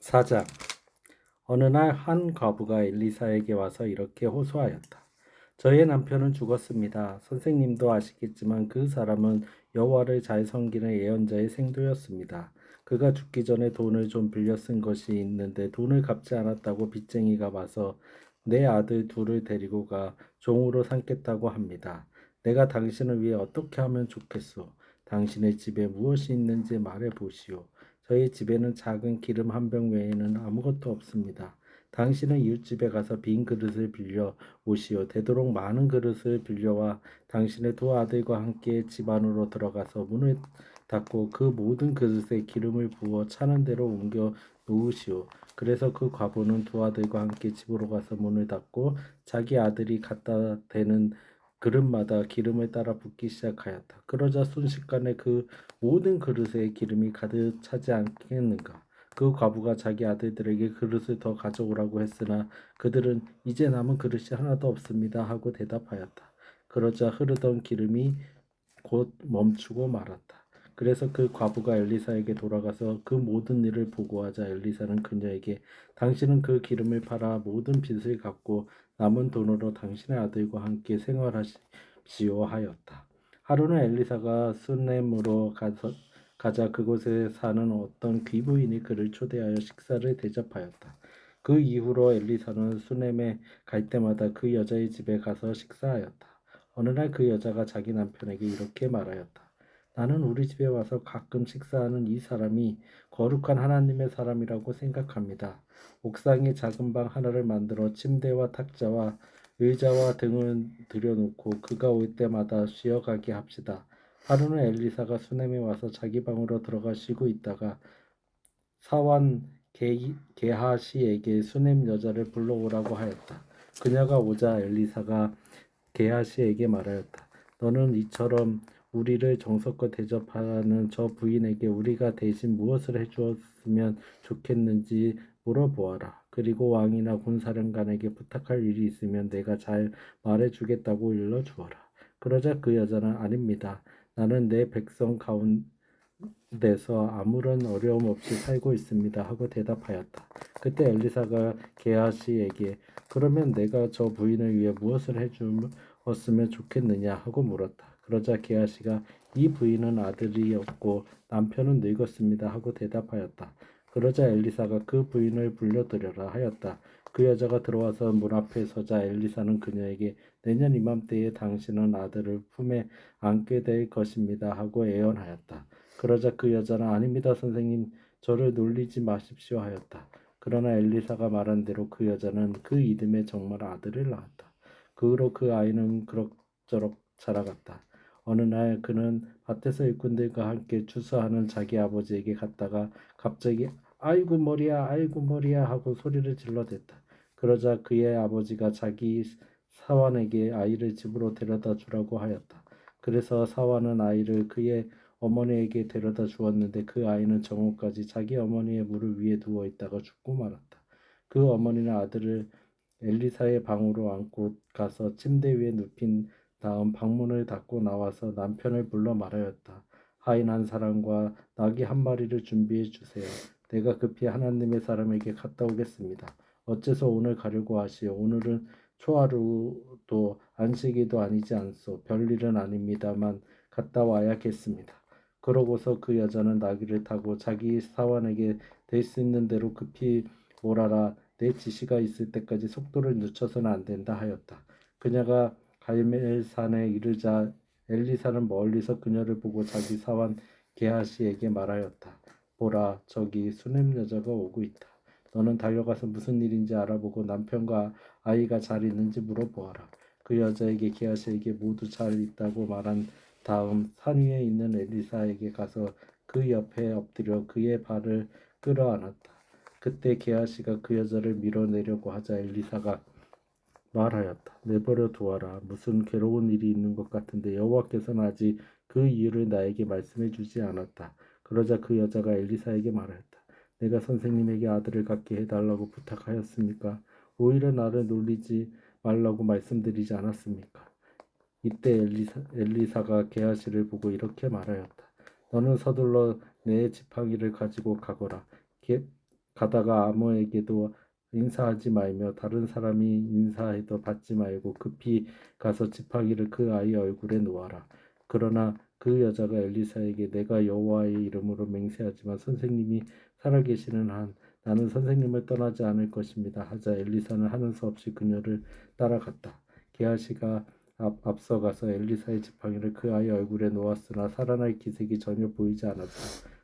4장. 어느 날 한 과부가 엘리사에게 와서 이렇게 호소하였다. 저의 남편은 죽었습니다. 선생님도 아시겠지만 그 사람은 여호와를 잘 섬기는 예언자의 생도였습니다. 그가 죽기 전에 돈을 좀 빌려 쓴 것이 있는데 돈을 갚지 않았다고 빚쟁이가 와서 내 아들 둘을 데리고 가 종으로 삼겠다고 합니다. 내가 당신을 위해 어떻게 하면 좋겠소? 당신의 집에 무엇이 있는지 말해 보시오. 저희 집에는 작은 기름 한 병 외에는 아무것도 없습니다. 당신은 이웃집에 가서 빈 그릇을 빌려 오시오. 되도록 많은 그릇을 빌려와 당신의 두 아들과 함께 집 안으로 들어가서 문을 닫고 그 모든 그릇에 기름을 부어 차는 대로 옮겨 놓으시오. 그래서 그 과부는 두 아들과 함께 집으로 가서 문을 닫고 자기 아들이 갖다 대는 그릇마다 기름을 따라 붓기 시작하였다. 그러자 순식간에 그 모든 그릇에 기름이 가득 차지 않겠는가. 그 과부가 자기 아들들에게 그릇을 더 가져오라고 했으나 그들은 이제 남은 그릇이 하나도 없습니다 하고 대답하였다. 그러자 흐르던 기름이 곧 멈추고 말았다. 그래서 그 과부가 엘리사에게 돌아가서 그 모든 일을 보고하자 엘리사는 그녀에게 당신은 그 기름을 팔아 모든 빚을 갚고 남은 돈으로 당신의 아들과 함께 생활하십시오 하였다. 하루는 엘리사가 수넴으로 가자 그곳에 사는 어떤 귀부인이 그를 초대하여 식사를 대접하였다. 그 이후로 엘리사는 수넴에 갈 때마다 그 여자의 집에 가서 식사하였다. 어느 날 그 여자가 자기 남편에게 이렇게 말하였다. 나는 우리 집에 와서 가끔 식사하는 이 사람이 거룩한 하나님의 사람이라고 생각합니다. 옥상에 작은 방 하나를 만들어 침대와 탁자와 의자와 등을 들여놓고 그가 올 때마다 쉬어가게 합시다. 하루는 엘리사가 수넴에 와서 자기 방으로 들어가 쉬고 있다가 사원 게하시에게 수넴 여자를 불러오라고 하였다. 그녀가 오자 엘리사가 게하시에게 말하였다. 너는 이처럼 우리를 정성껏 대접하는 저 부인에게 우리가 대신 무엇을 해주었으면 좋겠는지 물어보아라. 그리고 왕이나 군사령관에게 부탁할 일이 있으면 내가 잘 말해주겠다고 일러주어라. 그러자 그 여자는 아닙니다. 나는 내 백성 가운데서 아무런 어려움 없이 살고 있습니다. 하고 대답하였다. 그때 엘리사가 게하시에게 그러면 내가 저 부인을 위해 무엇을 해주었으면 좋겠느냐 하고 물었다. 그러자 게하시가 이 부인은 아들이 없고 남편은 늙었습니다 하고 대답하였다. 그러자 엘리사가 그 부인을 불러들여라 하였다. 그 여자가 들어와서 문 앞에 서자 엘리사는 그녀에게 내년 이맘때에 당신은 아들을 품에 안게 될 것입니다 하고 예언하였다. 그러자 그 여자는 아닙니다 선생님 저를 놀리지 마십시오 하였다. 그러나 엘리사가 말한 대로 그 여자는 그 이듬해 정말 아들을 낳았다. 그 후로 그 아이는 그럭저럭 자라갔다. 어느 날 그는 밭에서 일꾼들과 함께 추수하는 자기 아버지에게 갔다가 갑자기 아이고 머리야 아이고 머리야 하고 소리를 질러댔다. 그러자 그의 아버지가 자기 사환에게 아이를 집으로 데려다 주라고 하였다. 그래서 사환은 아이를 그의 어머니에게 데려다 주었는데 그 아이는 정오까지 자기 어머니의 무릎 위에 누워 있다가 죽고 말았다. 그 어머니는 아들을 엘리사의 방으로 안고 가서 침대 위에 눕힌 다음 방문을 닫고 나와서 남편을 불러 말하였다. 하인 한 사람과 나귀 한 마리를 준비해 주세요. 내가 급히 하나님의 사람에게 갔다 오겠습니다. 어째서 오늘 가려고 하시오? 오늘은 초하루도 안식일도 아니지 않소. 별일은 아닙니다만 갔다 와야겠습니다. 그러고서 그 여자는 나귀를 타고 자기 사환에게 될 수 있는 대로 급히 몰아라. 내 지시가 있을 때까지 속도를 늦춰서는 안 된다 하였다. 그녀가 갈멜산에 이르자 엘리사는 멀리서 그녀를 보고 자기 사환 게하시에게 말하였다. 보라, 저기 수냄 여자가 오고 있다. 너는 달려가서 무슨 일인지 알아보고 남편과 아이가 잘 있는지 물어보아라. 그 여자에게 게하시에게 모두 잘 있다고 말한 다음 산 위에 있는 엘리사에게 가서 그 옆에 엎드려 그의 발을 끌어안았다. 그때 게하시가 그 여자를 밀어내려고 하자 엘리사가 말하였다. 내버려 두어라. 무슨 괴로운 일이 있는 것 같은데 여호와께서는 아직 그 이유를 나에게 말씀해 주지 않았다. 그러자 그 여자가 엘리사에게 말하였다. 내가 선생님에게 아들을 갖게 해달라고 부탁하였습니까? 오히려 나를 놀리지 말라고 말씀드리지 않았습니까? 이때 엘리사가 게하시를 보고 이렇게 말하였다. 너는 서둘러 내 지팡이를 가지고 가거라. 가다가 아무에게도 인사하지 말며 다른 사람이 인사해도 받지 말고 급히 가서 지팡이를 그 아이 얼굴에 놓아라. 그러나 그 여자가 엘리사에게 내가 여호와의 이름으로 맹세하지만 선생님이 살아계시는 한 나는 선생님을 떠나지 않을 것입니다. 하자 엘리사는 하는 수 없이 그녀를 따라갔다. 게하시가 앞서가서 엘리사의 지팡이를 그 아이 얼굴에 놓았으나 살아날 기색이 전혀 보이지 않았다.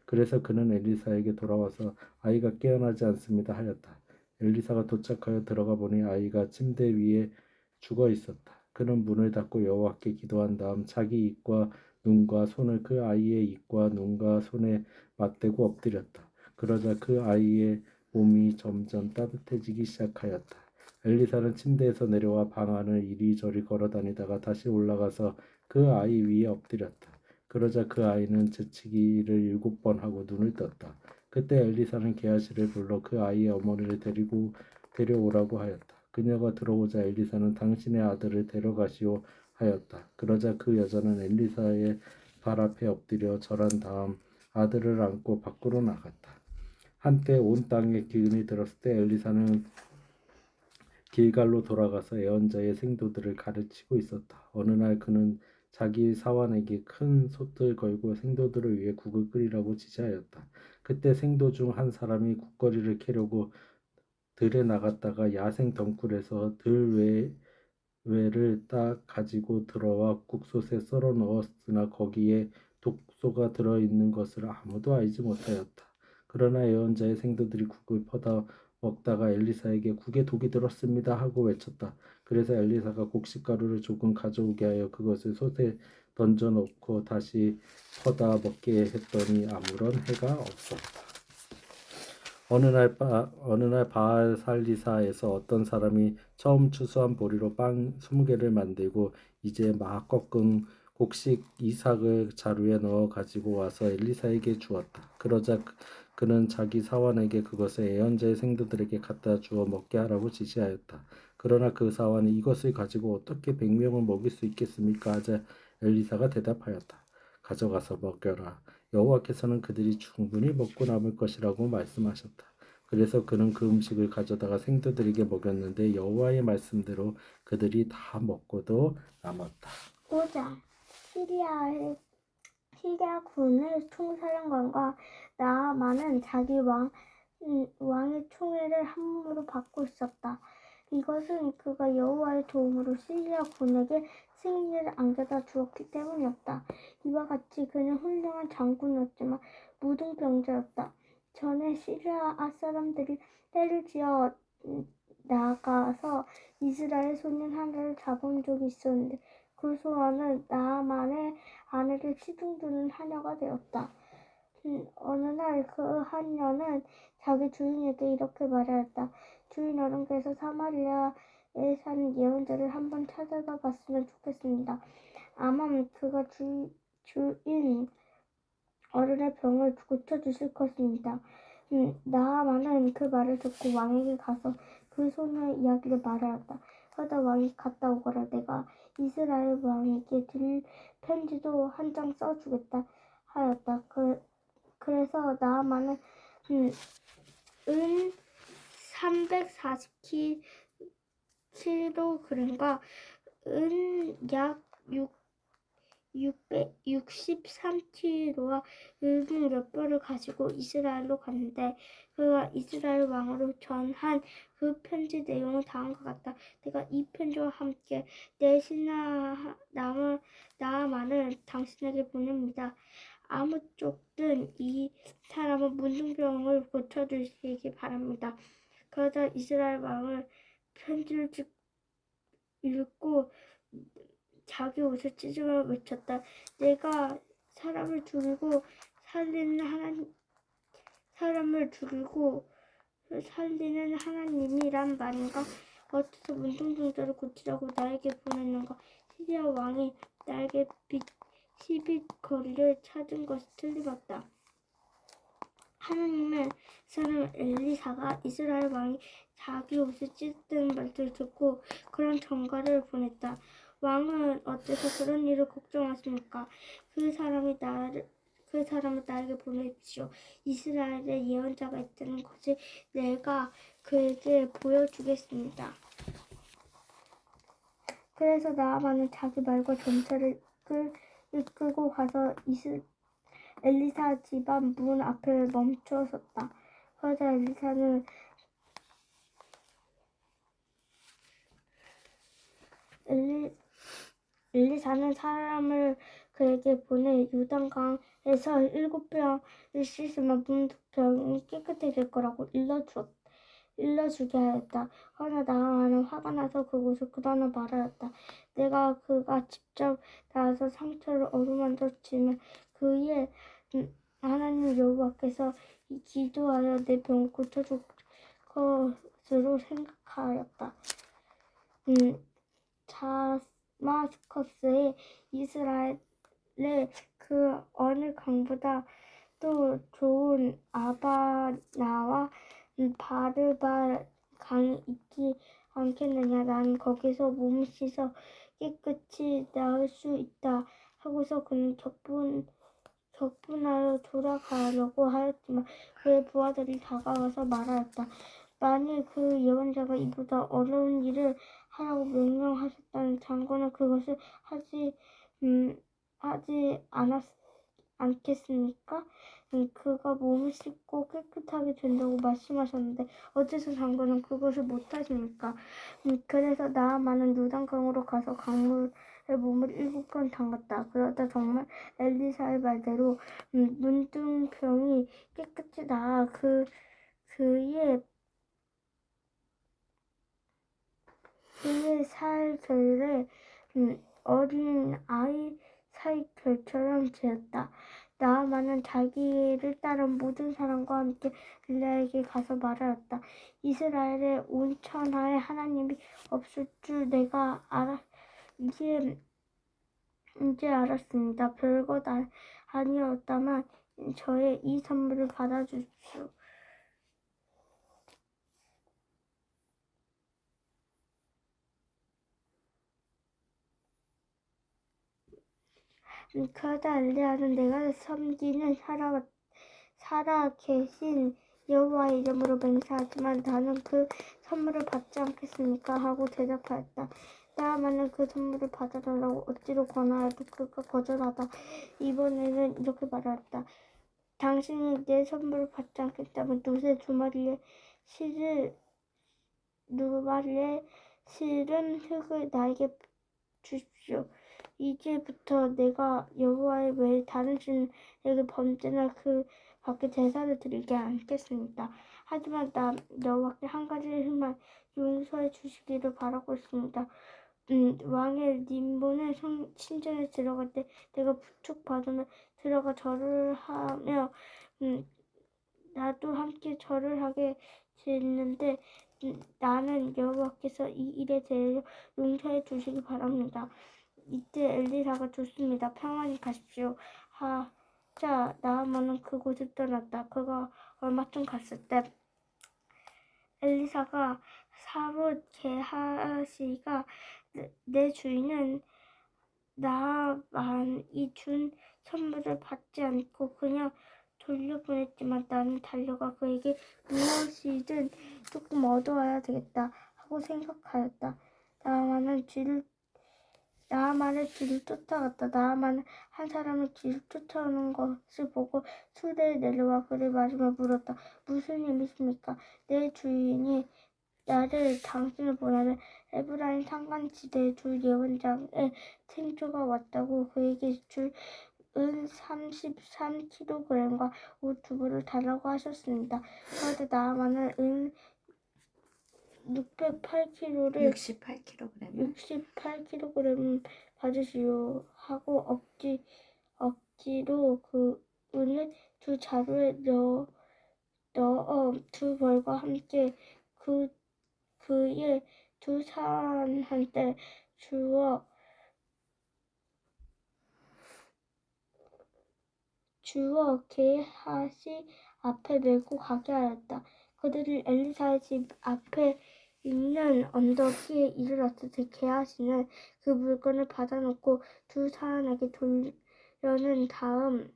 그래서 그는 엘리사에게 돌아와서 아이가 깨어나지 않습니다 하였다. 엘리사가 도착하여 들어가 보니 아이가 침대 위에 죽어 있었다. 그는 문을 닫고 여호와께 기도한 다음 자기 입과 눈과 손을 그 아이의 입과 눈과 손에 맞대고 엎드렸다. 그러자 그 아이의 몸이 점점 따뜻해지기 시작하였다. 엘리사는 침대에서 내려와 방 안을 이리저리 걸어다니다가 다시 올라가서 그 아이 위에 엎드렸다. 그러자 그 아이는 재치기를 7번 하고 눈을 떴다. 그때 엘리사는 게하시를 불러 그 아이의 어머니를 데려오라고 하였다. 그녀가 들어오자 엘리사는 당신의 아들을 데려가시오 하였다. 그러자 그 여자는 엘리사의 발 앞에 엎드려 절한 다음 아들을 안고 밖으로 나갔다. 한때 온 땅에 기운이 들었을 때 엘리사는 길갈로 돌아가서 애언자의 생도들을 가르치고 있었다. 어느 날 그는 자기 사환에게 큰 솥을 걸고 생도들을 위해 국을 끓이라고 지시하였다. 그때 생도 중 한 사람이 국거리를 캐려고 들에 나갔다가 야생 덩굴에서 외를 딱 가지고 들어와 국솥에 썰어 넣었으나 거기에 독소가 들어있는 것을 아무도 알지 못하였다. 그러나 예언자의 생도들이 국을 퍼다 먹다가 엘리사에게 국에 독이 들었습니다 하고 외쳤다. 그래서 엘리사가 곡식가루를 조금 가져오게 하여 그것을 솥에 던져 넣고 다시 퍼다 먹게 했더니 아무런 해가 없었다. 어느 날 바알 살리사에서 어떤 사람이 처음 추수한 보리로 빵 20개를 만들고 이제 막 꺾은 곡식 이삭을 자루에 넣어 가지고 와서 엘리사에게 주었다. 그러자 그는 자기 사환에게 그것을 애언자의 생도들에게 갖다 주어 먹게 하라고 지시하였다. 그러나 그 사환이 이것을 가지고 어떻게 100명을 먹일 수 있겠습니까? 하자 엘리사가 대답하였다. 가져가서 먹여라. 여호와께서는 그들이 충분히 먹고 남을 것이라고 말씀하셨다. 그래서 그는 그 음식을 가져다가 생도들에게 먹였는데 여호와의 말씀대로 그들이 다 먹고도 남았다. 5장 시리아 군의 총사령관과 나아만은 자기 왕의 총애를 한 몸으로 받고 있었다. 이것은 그가 여호와의 도움으로 시리아 군에게 승리를 안겨다 주었기 때문이었다. 이와 같이 그는 훌륭한 장군이었지만 무등병자였다. 전에 시리아 사람들이 때를 지어 나가서 이스라엘 소년 하나를 잡은 적이 있었는데 그 소년은 나아만의 아내를 시둥두는 하녀가 되었다. 어느 날 그 하녀는 자기 주인에게 이렇게 말하였다. 주인 어른께서 사마리아에 사는 예언자를 한번 찾아가 봤으면 좋겠습니다. 아마 그가 주인 어른의 병을 고쳐주실 것입니다. 나아만은 그 말을 듣고 왕에게 가서 그 소녀의 이야기를 말하였다. 그러다 왕이 갔다 오거라. 내가 이스라엘 왕에게 드릴 편지도 한 장 써주겠다 하였다. 그래서 나아만은 은 340kg과 은약 663kg와 은을 몇 벌을 가지고 이스라엘로 갔는데 그가 이스라엘 왕으로 전한 그 편지 내용은 다음과 같다. 내가 이 편지와 함께 내 신하 나아만을 당신에게 보냅니다. 아무쪼든 이 사람은 문둥병을 고쳐주시기 바랍니다. 그러자 이스라엘 왕은 편지를 읽고 자기 옷을 찢으며 외쳤다. 내가 사람을 죽이고 살리는 하나님이란 말인가? 어째서 문둥병자를 고치라고 나에게 보냈는가? 시리아 왕이 나에게 시빗거리를 찾은 것이 틀림없다. 하나님의 사람 엘리사가 이스라엘 왕이 자기 옷을 찢는 말을 듣고 그런 전가를 보냈다. 왕은 어째서 그런 일을 걱정하십니까? 그 그 사람을 나에게 보내십시오. 이스라엘의 예언자가 있다는 것을 내가 그에게 보여주겠습니다. 그래서 나아만은 자기 말과 전차를 이끌고 가서 엘리사 집안 문 앞에 멈춰 섰다. 그러자 엘리사는 사람을 그에게 보내 요단강에서 7병을 씻으면 문둥병이 깨끗해질 거라고 일러주게 하였다. 그러나 나아만은 화가 나서 그곳을 그다나 말하였다. 내가 그가 직접 나와서 상처를 어루만졌지만 그의 하나님 여호와께서 기도하여 내 병을 고쳐줄 것으로 생각하였다. 다마스커스에 이스라엘의 그 어느 강보다 또 좋은 아바나와 바르바 강이 있지 않겠느냐. 나는 거기서 몸을 씻어 깨끗이 나을 수 있다 하고서 그는 격분하여 돌아가려고 하였지만 그의 부하들이 다가와서 말하였다. 만일 그 예언자가 이보다 어려운 일을 하라고 명령하셨다는 장군은 그것을 하지 않겠습니까? 그가 몸을 씻고 깨끗하게 된다고 말씀하셨는데 어째서 장군은 그것을 못하십니까? 그래서 나아만은 요단강으로 가서 강물에 몸을 7번 담갔다. 그러다 정말 엘리사의 말대로 문둥병이 깨끗이 나아 그의 살결에 어린 아이 살결처럼 되었다. 나아만은 자기를 따른 모든 사람과 함께 엘리야에게 가서 말하였다. 이스라엘의 온 천하에 하나님이 없을 줄 내가 이제 알았습니다. 별것 아니었다만 저의 이 선물을 받아주십시오. 그러다 엘리야는 내가 섬기는 살아계신 여호와의 이름으로 맹세하지만 나는 그 선물을 받지 않겠습니까? 하고 대답하였다. 나아만은 그 선물을 받아달라고 억지로 권하여도 그가 거절하다 이번에는 이렇게 말하였다. 당신이 내 선물을 받지 않겠다면 노새 두 마리의 실은 흙을 나에게 주십시오. 이제부터 내가 여호와의 외에 다른 신에게 범죄나 그 밖에 제사를 드리지 않겠습니다. 하지만 나 여호와께 한 가지만 용서해 주시기를 바라고 있습니다. 왕의 님보는 신전에 들어갈 때 내가 부축받으며 들어가 절을 하며 나도 함께 절을 하게 됐는데 나는 여호와께서 이 일에 대해 용서해 주시기 바랍니다. 이때 엘리사가 좋습니다. 평안히 가십시오. 하자 나아만은 그곳을 떠났다. 그가 얼마쯤 갔을 때 엘리사가 사뭇 게하시가 내 주인은 나아만이 준 선물을 받지 않고 그냥 돌려보냈지만 나는 달려가 그에게 무엇이든 조금 얻어와야 되겠다 하고 생각하였다. 나아만을 뒤를 쫓아갔다. 나아만은 한 사람이 뒤를 쫓아오는 것을 보고 수레에 내려와 그를 맞으며 물었다. 무슨 일이십니까? 내 주인이 나를 당신을 보내는 에브라임 산간지대의 두 예언자의 생조가 왔다고 그에게 줄 은 33kg과 옷 2벌을 달라고 하셨습니다. 그런데 나아만은 은 68kg 받으시오 하고 억지로 그 은을 두 자루에 넣어 두 벌과 함께 그의 두 사람한테 주어 게하시 앞에 메고 가게 하였다. 그들이 엘리사의 집 앞에 있는 언덕 위에 이르렀을 때 게하시는 그 물건을 받아놓고 두 사람에게 돌려는 다음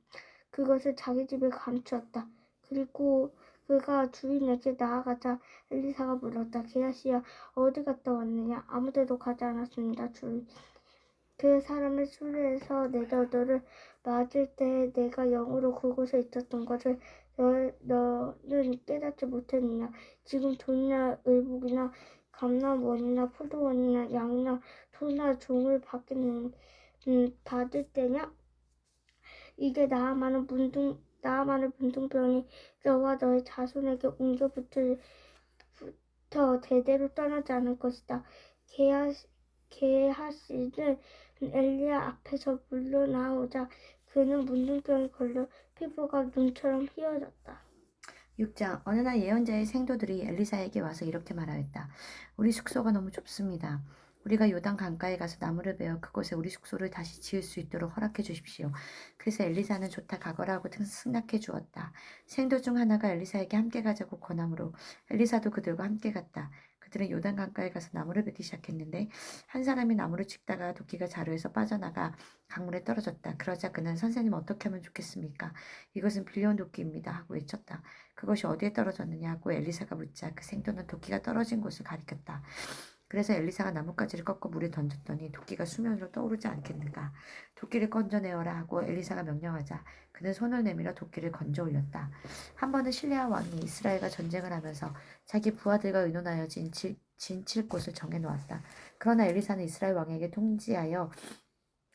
그것을 자기 집에 감추었다. 그리고 그가 주인에게 나아가자 엘리사가 물었다. 게하시야 어디 갔다 왔느냐? 아무데도 가지 않았습니다. 주인. 그 사람을 수리해서 내려 너를 맞을 때 내가 영으로 그곳에 있었던 것을 너는 깨닫지 못했느냐? 지금 돈이나 의복이나 감람원이나 포도원이나 양이나 소나 종을 받을 때냐? 이게 나아만의 문둥병이 너와 너의 자손에게 옮겨붙을 부터 대대로 떠나지 않을 것이다. 게하시는 엘리야 앞에서 물러나오자 그는 문둥병에 걸려 피부가 눈처럼 휘어졌다. 6장 어느 날 예언자의 생도들이 엘리사에게 와서 이렇게 말하였다. 우리 숙소가 너무 좁습니다. 우리가 요단 강가에 가서 나무를 베어 그곳에 우리 숙소를 다시 지을 수 있도록 허락해 주십시오. 그래서 엘리사는 좋다 가거라 하고 승낙해 주었다. 생도 중 하나가 엘리사에게 함께 가자고 권하므로 엘리사도 그들과 함께 갔다. 그들은 요단 강가에 가서 나무를 베기 시작했는데 한 사람이 나무를 찍다가 도끼가 자루에서 빠져나가 강물에 떨어졌다. 그러자 그는 선생님 어떻게 하면 좋겠습니까? 이것은 빌려온 도끼입니다 하고 외쳤다. 그것이 어디에 떨어졌느냐 하고 엘리사가 묻자 그 생도는 도끼가 떨어진 곳을 가리켰다. 그래서 엘리사가 나뭇가지를 꺾어 물에 던졌더니 도끼가 수면으로 떠오르지 않겠는가. 도끼를 건져내어라 하고 엘리사가 명령하자 그는 손을 내밀어 도끼를 건져 올렸다. 한 번은 실레아 왕이 이스라엘과 전쟁을 하면서 자기 부하들과 의논하여 진칠 곳을 정해놓았다. 그러나 엘리사는 이스라엘 왕에게 통지하여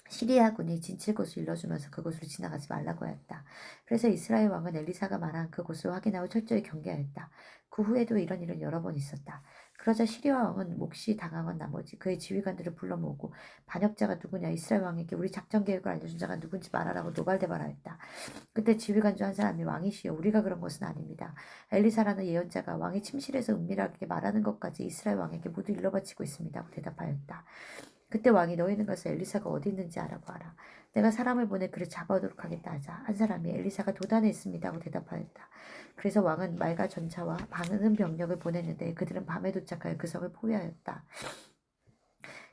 시리아군이 진칠 곳을 일러주면서 그곳으로 지나가지 말라고 하였다. 그래서 이스라엘 왕은 엘리사가 말한 그곳을 확인하고 철저히 경계하였다. 그 후에도 이런 일은 여러 번 있었다. 그러자 시리아 왕은 몹시 당황한 나머지 그의 지휘관들을 불러 모으고 반역자가 누구냐 이스라엘 왕에게 우리 작전 계획을 알려준 자가 누군지 말하라고 노발대발하였다. 그때 지휘관 중 한 사람이 왕이시여 우리가 그런 것은 아닙니다. 엘리사라는 예언자가 왕이 침실에서 은밀하게 말하는 것까지 이스라엘 왕에게 모두 일러바치고 있습니다 하고 대답하였다. 그때 왕이 너희는 가서 엘리사가 어디 있는지 알아보아라. 내가 사람을 보내 그를 잡아오도록 하겠다 하자 한 사람이 엘리사가 도단에 있습니다 하고 대답하였다. 그래서 왕은 말과 전차와 많은 병력을 보냈는데 그들은 밤에 도착하여 그 성을 포위하였다.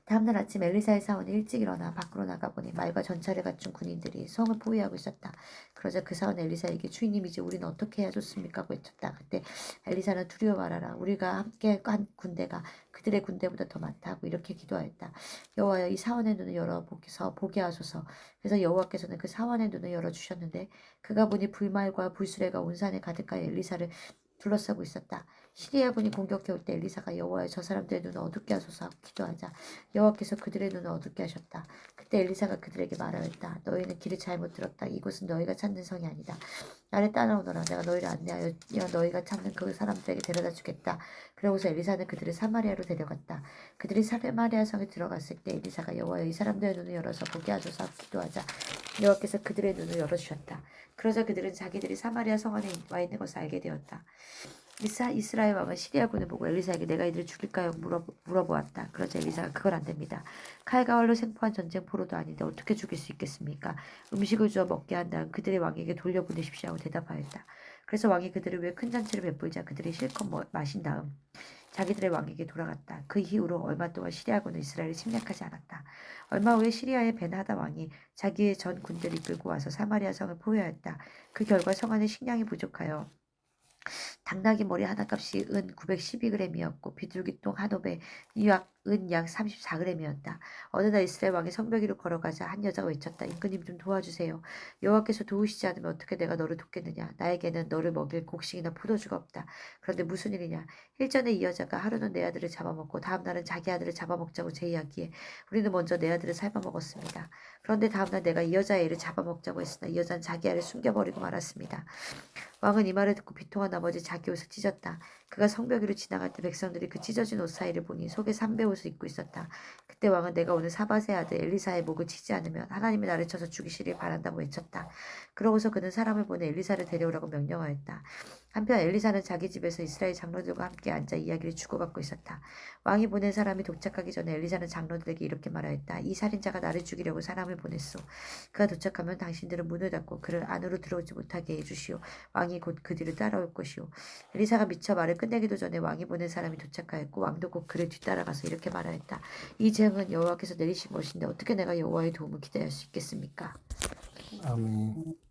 다음날 아침 엘리사의 사원이 일찍 일어나 밖으로 나가보니 말과 전차를 갖춘 군인들이 성을 포위하고 있었다. 그러자 그 사원 엘리사에게 주인님 이제 우리는 어떻게 해야 좋습니까? 하고 외쳤다. 그때 엘리사는 두려워 말하라. 우리가 함께 한 군대가 그들의 군대보다 더 많다 하고 이렇게 기도하였다. 여호와여 이 사원의 눈을 열어 보게 하소서. 그래서 여호와께서는 그 사원의 눈을 열어주셨는데 그가 보니 불말과 불수레가 온 산에 가득하여 엘리사를 둘러싸고 있었다. 시리아군이 공격해올 때 엘리사가 여호와여 저 사람들의 눈을 어둡게 하소서 하고 기도하자 여호와께서 그들의 눈을 어둡게 하셨다. 그때 엘리사가 그들에게 말하였다. 너희는 길을 잘못 들었다. 이곳은 너희가 찾는 성이 아니다. 나를 따라오너라. 내가 너희를 안내하여 너희가 찾는 그 사람들에게 데려다 주겠다. 그러고서 엘리사는 그들을 사마리아로 데려갔다. 그들이 사마리아 성에 들어갔을 때 엘리사가 여호와여 이 사람들의 눈을 열어서 보게 하소서 하고 기도하자 여호와께서 그들의 눈을 열어주셨다. 그러자 그들은 자기들이 사마리아 성 안에 와 있는 것을 알게 되었다. 이스라엘 왕은 시리아군을 보고 엘리사에게 내가 이들을 죽일까요? 물어보았다. 그러자 엘리사가 그건 안 됩니다. 칼과 활로 생포한 전쟁 포로도 아닌데 어떻게 죽일 수 있겠습니까? 음식을 주어 먹게 한 다음 그들의 왕에게 돌려보내십시오 하고 대답하였다. 그래서 왕이 그들을 위해 큰 잔치를 베풀자 그들이 실컷 마신 다음 자기들의 왕에게 돌아갔다. 그 이후로 얼마 동안 시리아군은 이스라엘을 침략하지 않았다. 얼마 후에 시리아의 벤하다 왕이 자기의 전 군대를 이끌고 와서 사마리아 성을 포위하였다. 그 결과 성 안에 식량이 부족하여 당나귀 머리 하나 값이 은 912g이었고 비둘기똥 한 홉에 은 약 34g이었다. 어느 날 이스라엘 왕이 성벽 위로 걸어가자 한 여자가 외쳤다. 임금님 좀 도와주세요. 여호와께서 도우시지 않으면 어떻게 내가 너를 돕겠느냐. 나에게는 너를 먹일 곡식이나 포도주가 없다. 그런데 무슨 일이냐. 일전에 이 여자가 하루는 내 아들을 잡아먹고 다음 날은 자기 아들을 잡아먹자고 제의하기에 우리는 먼저 내 아들을 삶아먹었습니다. 그런데 다음 날 내가 이 여자의 애를 잡아먹자고 했으나 이 여자는 자기 아를 숨겨버리고 말았습니다. 왕은 이 말을 듣고 비통한 나머지 자기 옷을 찢었다. 그가 성벽 위로 지나갈 때 백성들이 그 찢어진 옷 사이를 보니 속에 삼배옷을 입고 있었다. 그때 왕은 내가 오늘 사밧의 아들 엘리사의 목을 치지 않으면 하나님이 나를 쳐서 죽이시길 바란다고 외쳤다. 그러고서 그는 사람을 보내 엘리사를 데려오라고 명령하였다. 한편 엘리사는 자기 집에서 이스라엘 장로들과 함께 앉아 이야기를 주고받고 있었다. 왕이 보낸 사람이 도착하기 전에 엘리사는 장로들에게 이렇게 말하였다. 이 살인자가 나를 죽이려고 사람을 보냈소. 그가 도착하면 당신들은 문을 닫고 그를 안으로 들어오지 못하게 해주시오. 왕이 곧 그 뒤를 따라올 것이오. 엘리사가 미처 말을 끝내기도 전에 왕이 보낸 사람이 도착하였고 왕도 곧 그를 뒤따라가서 이렇게 말하였다. 이 재앙은 여호와께서 내리신 것인데 어떻게 내가 여호와의 도움을 기대할 수 있겠습니까? 아멘.